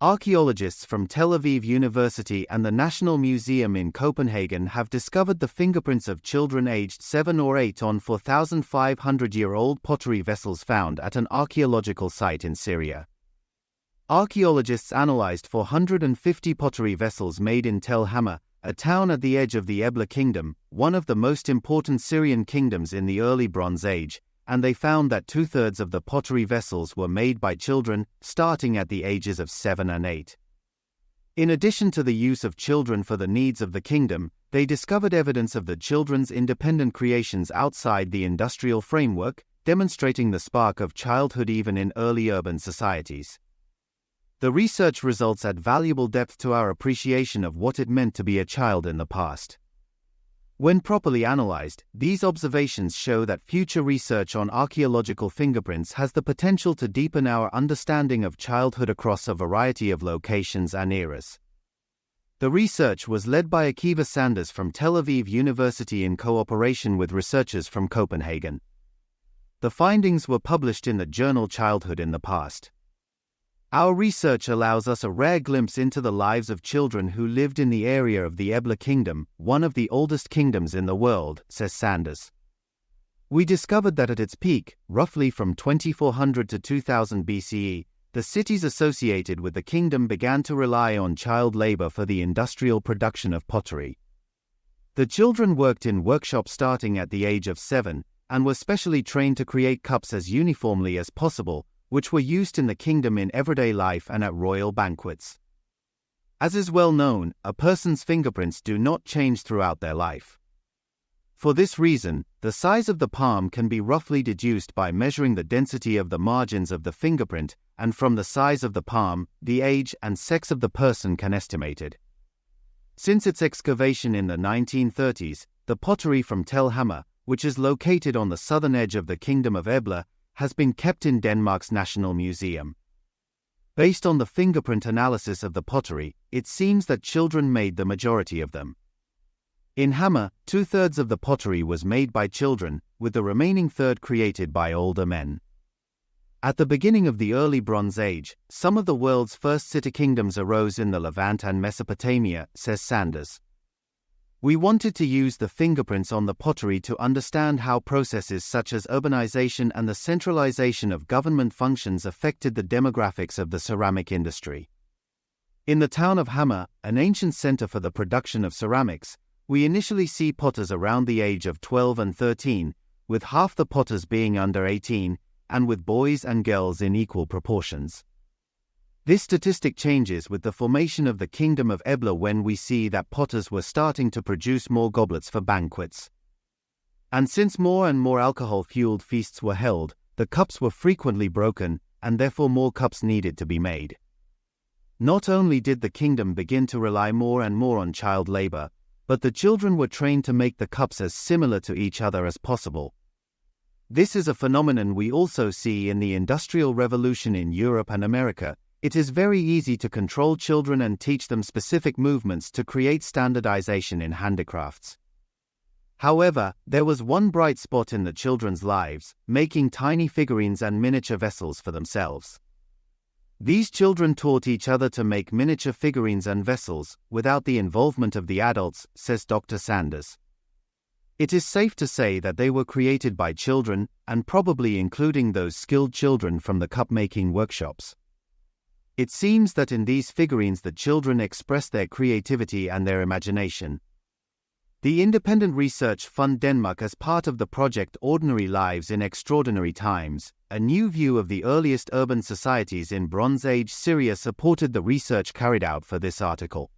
Archaeologists from Tel Aviv University and the National Museum in Copenhagen have discovered the fingerprints of children aged 7 or 8 on 4,500-year-old pottery vessels found at an archaeological site in Syria. Archaeologists analyzed 450 pottery vessels made in Tel Hamma, a town at the edge of the Ebla Kingdom, one of the most important Syrian kingdoms in the early Bronze Age, and they found that 2/3 of the pottery vessels were made by children, starting at the ages of 7 and 8. In addition to the use of children for the needs of the kingdom, they discovered evidence of the children's independent creations outside the industrial framework, demonstrating the spark of childhood even in early urban societies. The research results add valuable depth to our appreciation of what it meant to be a child in the past. When properly analyzed, these observations show that future research on archaeological fingerprints has the potential to deepen our understanding of childhood across a variety of locations and eras. The research was led by Akiva Sanders from Tel Aviv University in cooperation with researchers from Copenhagen. The findings were published in the journal Childhood in the Past. Our research allows us a rare glimpse into the lives of children who lived in the area of the Ebla Kingdom, one of the oldest kingdoms in the world, says Sanders. We discovered that at its peak, roughly from 2400 to 2000 BCE, the cities associated with the kingdom began to rely on child labor for the industrial production of pottery. The children worked in workshops starting at the age of 7, and were specially trained to create cups as uniformly as possible, which were used in the kingdom in everyday life and at royal banquets. As is well known, a person's fingerprints do not change throughout their life. For this reason, the size of the palm can be roughly deduced by measuring the density of the margins of the fingerprint, and from the size of the palm, the age and sex of the person can estimate it. Since its excavation in the 1930s, the pottery from Tel Hamma, which is located on the southern edge of the Kingdom of Ebla, has been kept in Denmark's National Museum. Based on the fingerprint analysis of the pottery, it seems that children made the majority of them. In Hamma, 2/3 of the pottery was made by children, with the remaining third created by older men. At the beginning of the early Bronze Age, some of the world's first city-kingdoms arose in the Levant and Mesopotamia, says Sanders. We wanted to use the fingerprints on the pottery to understand how processes such as urbanization and the centralization of government functions affected the demographics of the ceramic industry. In the town of Hamma, an ancient center for the production of ceramics, we initially see potters around the age of 12 and 13, with half the potters being under 18, and with boys and girls in equal proportions. This statistic changes with the formation of the Kingdom of Ebla when we see that potters were starting to produce more goblets for banquets. And since more and more alcohol-fueled feasts were held, the cups were frequently broken, and therefore more cups needed to be made. Not only did the kingdom begin to rely more and more on child labor, but the children were trained to make the cups as similar to each other as possible. This is a phenomenon we also see in the Industrial Revolution in Europe and America. It is very easy to control children and teach them specific movements to create standardization in handicrafts. However, there was one bright spot in the children's lives, making tiny figurines and miniature vessels for themselves. These children taught each other to make miniature figurines and vessels, without the involvement of the adults, says Dr. Sanders. It is safe to say that they were created by children, and probably including those skilled children from the cup-making workshops. It seems that in these figurines the children express their creativity and their imagination. The Independent Research Fund Denmark, as part of the project Ordinary Lives in Extraordinary Times, a new view of the earliest urban societies in Bronze Age Syria, supported the research carried out for this article.